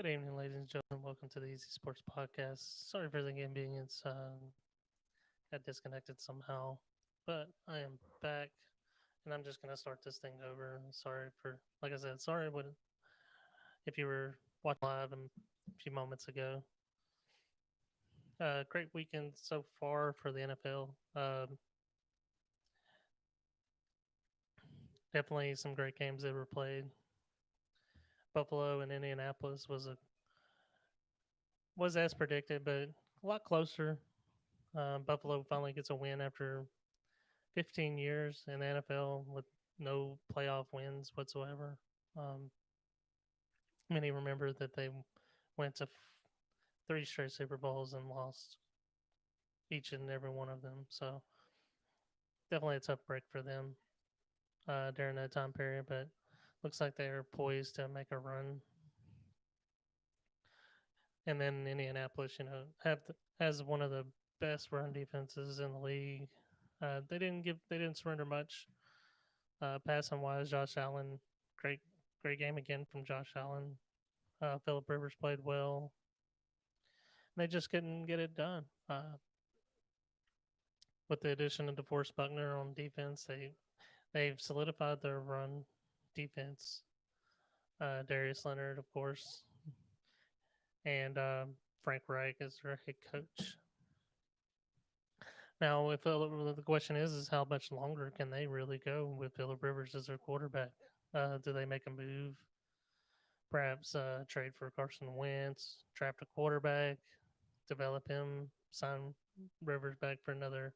Good evening, ladies and gentlemen. Welcome to the Easy Sports Podcast. Sorry for the inconvenience. Got disconnected somehow, but I am back, and I'm just gonna start this thing over. Sorry for, like I said, sorry if you were watching live a few moments ago. Great weekend so far for the NFL. Definitely some great games that were played. Buffalo and Indianapolis was as predicted, but a lot closer. Buffalo finally gets a win after 15 years in the NFL with no playoff wins whatsoever. Um, Many remember that they went to three straight Super Bowls and lost each and every one of them. So definitely a tough break for them during that time period. But looks like they are poised to make a run. And then Indianapolis, has one of the best run defenses in the league. They didn't surrender much. Passing wise, Josh Allen, great great game again from Josh Allen. Philip Rivers played well. They just couldn't get it done. With the addition of DeForest Buckner on defense, they've solidified their run defense. Darius Leonard, of course, and Frank Reich as their head coach. Now, if the question is how much longer can they really go with Philip Rivers as their quarterback? Do they make a move? Perhaps trade for Carson Wentz, draft a quarterback, develop him, sign Rivers back for another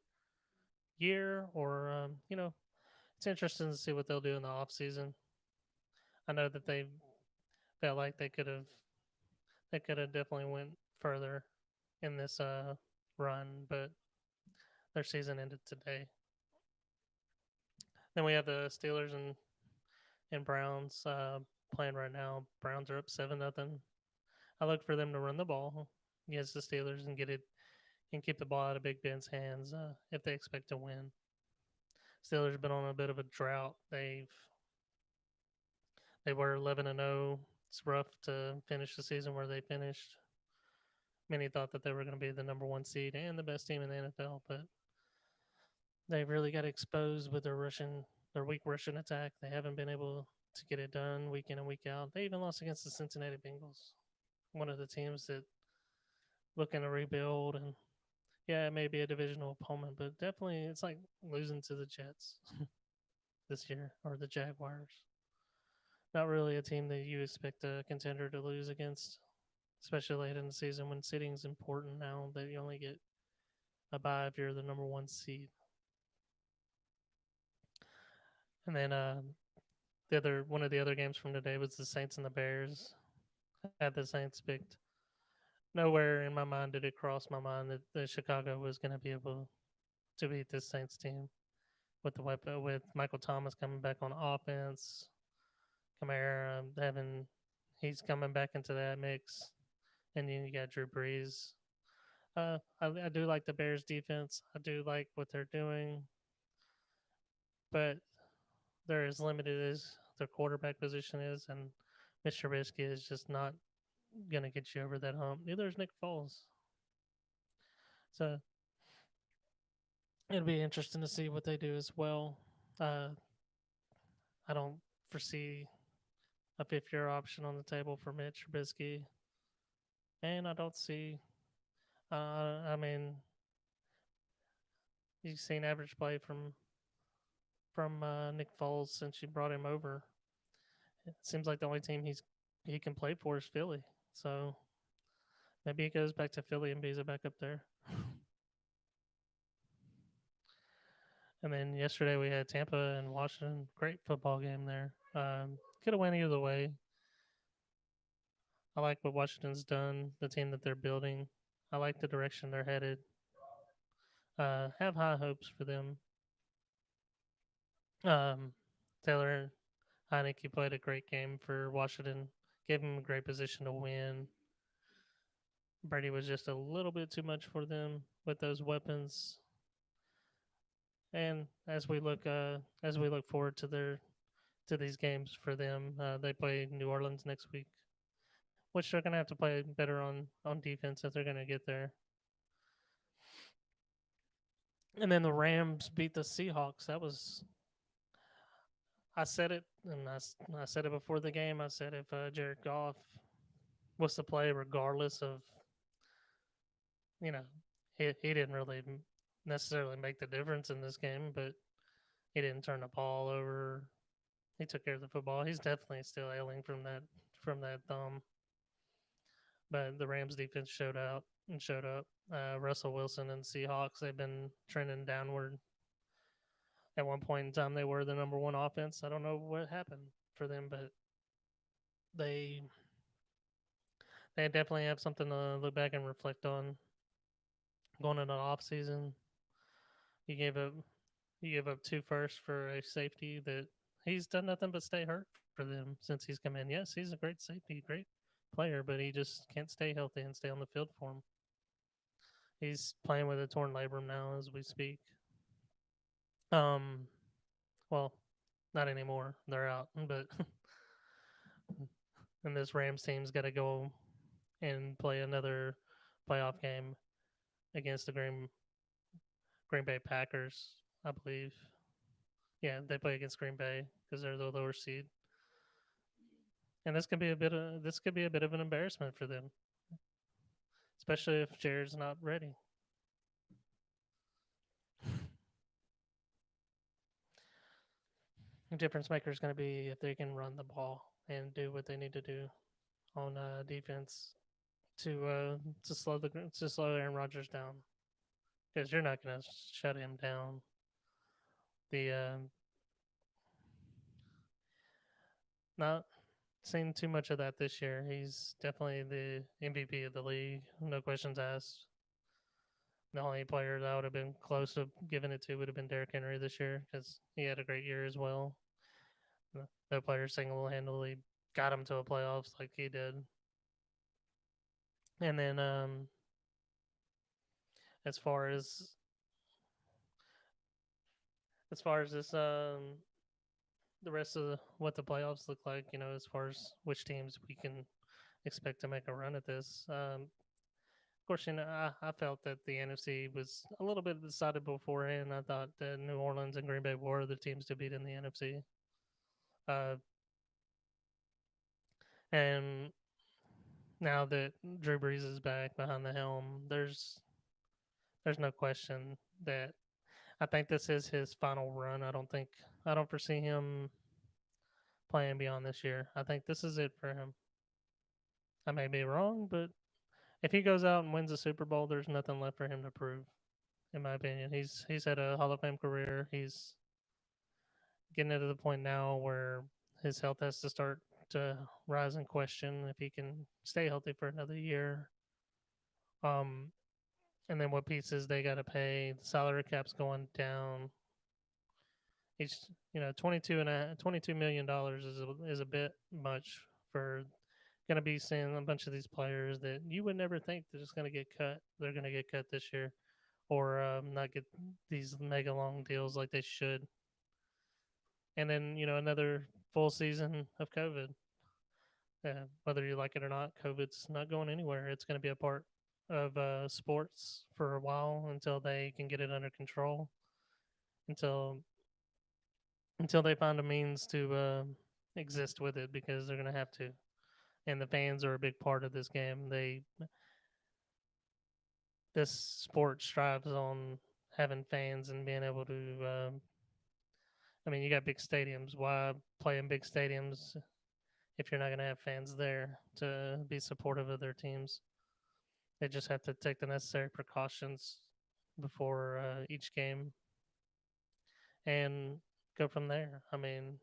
year, or it's interesting to see what they'll do in the off season. I know that they felt like they could have definitely went further in this run, but their season ended today. Then we have the Steelers and Browns playing right now. Browns are up 7-0. I look for them to run the ball against the Steelers and get it and keep the ball out of Big Ben's hands if they expect to win. Steelers been on a bit of a drought. They were 11-0. It's rough to finish the season where they finished. Many thought that they were going to be the number one seed and the best team in the NFL, but they really got exposed with their weak Russian attack. They haven't been able to get it done week in and week out. They even lost against the Cincinnati Bengals, one of the teams that looking to rebuild. And yeah, it may be a divisional opponent, but definitely it's like losing to the Jets this year or the Jaguars. Not really a team that you expect a contender to lose against, especially late in the season when seeding's important now that you only get a bye if you're the number one seed. And then the other one of the other games from today was the Saints and the Bears. Had the Saints picked. Nowhere in my mind did it cross my mind that the Chicago was going to be able to beat this Saints team with the weapon with Michael Thomas coming back on offense. Kamara having he's coming back into that mix, and then you got Drew Brees. I do like the Bears defense. I do like what they're doing, but they're as limited as their quarterback position is, and Mr. Trubisky is just not going to get you over that hump. Neither is Nick Foles. So it'll be interesting to see what they do as well. Uh, I don't foresee a fifth-year option on the table for Mitch Trubisky, and I don't see. I mean, you've seen average play from Nick Foles since you brought him over. It seems like the only team he can play for is Philly. So maybe he goes back to Philly and be a backup there. And then yesterday we had Tampa and Washington. Great football game there. Could have went either way. I like what Washington's done, the team that they're building. I like the direction they're headed. Have high hopes for them. Um, Taylor Heineke played a great game for Washington. Gave him a great position to win. Brady was just a little bit too much for them with those weapons. And as we look forward to these games for them, they play New Orleans next week. which they're gonna have to play better on defense if they're gonna get there. And then the Rams beat the Seahawks. That was I said it, and I said it before the game. I said if Jared Goff was to play, regardless of you know, he didn't really necessarily make the difference in this game, but he didn't turn the ball over. He took care of the football. He's definitely still ailing from that thumb. But the Rams defense showed out and showed up. Russell Wilson and Seahawks, they've been trending downward. At one point in time, they were the number one offense. I don't know what happened for them, but they they definitely have something to look back and reflect on going into the off season. You gave up you gave up two firsts for a safety that he's done nothing but stay hurt for them since he's come in. Yes, he's a great safety, great player, but he just can't stay healthy and stay on the field for him. He's playing with a torn labrum now as we speak. Um, well, not anymore. They're out, but and this Rams team's got to go and play another playoff game against the Green Bay Packers, I believe. Yeah, they play against Green Bay because they're the lower seed, and this could be a bit of an embarrassment for them, especially if Jared's not ready. The difference maker is going to be if they can run the ball and do what they need to do on defense to slow Aaron Rodgers down because you're not going to shut him down. The Not seen too much of that this year. He's definitely the MVP of the league, no questions asked. The only player that I would have been close to giving it to would have been Derrick Henry this year because he had a great year as well. No player single handedly got him to a playoffs like he did. And then as far as this the rest of what the playoffs look like, as far as which teams we can expect to make a run at this. Of course, I felt that the NFC was a little bit decided beforehand. I thought that New Orleans and Green Bay were the teams to beat in the NFC. Uh, and now that Drew Brees is back behind the helm, there's no question that I think this is his final run. I don't foresee him playing beyond this year. I think this is it for him. I may be wrong, but if he goes out and wins a Super Bowl, there's nothing left for him to prove, in my opinion. He's had a Hall of Fame career. He's getting to the point now where his health has to start to rise in question if he can stay healthy for another year. Um, and then what pieces they got to pay. The salary cap's going down. Each, $22 million is a bit much for going to be seeing a bunch of these players that you would never think they're just going to get cut. They're going to get cut this year, or not get these mega long deals like they should. And then another full season of COVID. Whether you like it or not, COVID's not going anywhere. It's going to be a part of sports for a while until they can get it under control. Until they find a means to exist with it, because they're going to have to. And the fans are a big part of this game. This sport strives on having fans and being able to. I mean, you got big stadiums. Why play in big stadiums if you're not going to have fans there to be supportive of their teams? They just have to take the necessary precautions before each game and go from there. I mean,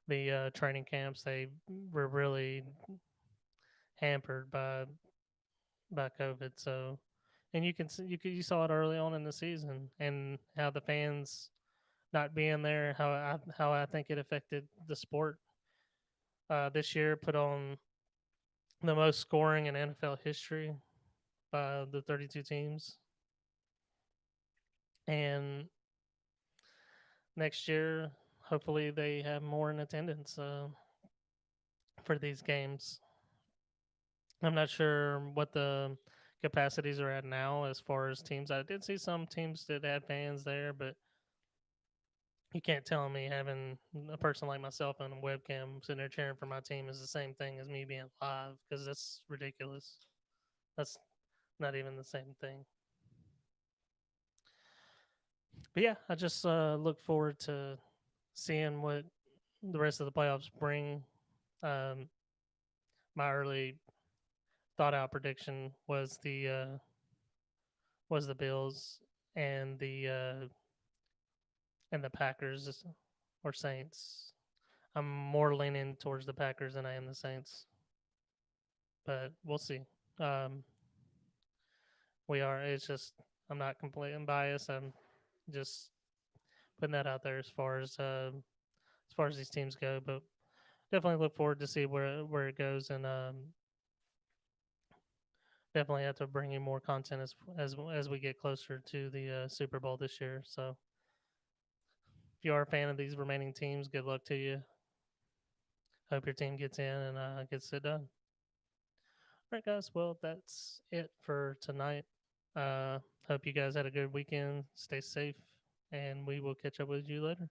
the training camps, they were really hampered by COVID. So, and you saw it early on in the season, and how the fans not being there, how I think it affected the sport. This year put on the most scoring in NFL history by the 32 teams, and next year hopefully they have more in attendance. for these games. I'm not sure what the capacities are at now as far as teams. I did see some teams that had fans there, but you can't tell me having a person like myself on a webcam sitting there cheering for my team is the same thing as me being live because that's ridiculous. That's not even the same thing. But yeah, I just look forward to seeing what the rest of the playoffs bring. Um, my early thought out prediction was the Bills and the Packers or Saints. I'm more leaning towards the Packers than I am the Saints, but we'll see. Um, we are. It's just I'm not completely biased. I'm just putting that out there as far as these teams go. But definitely look forward to see where it goes, and definitely have to bring you more content as we get closer to the Super Bowl this year. So if you are a fan of these remaining teams, good luck to you. Hope your team gets in and gets it done. All right, guys. Well, that's it for tonight. Uh, hope you guys had a good weekend. Stay safe, and we will catch up with you later.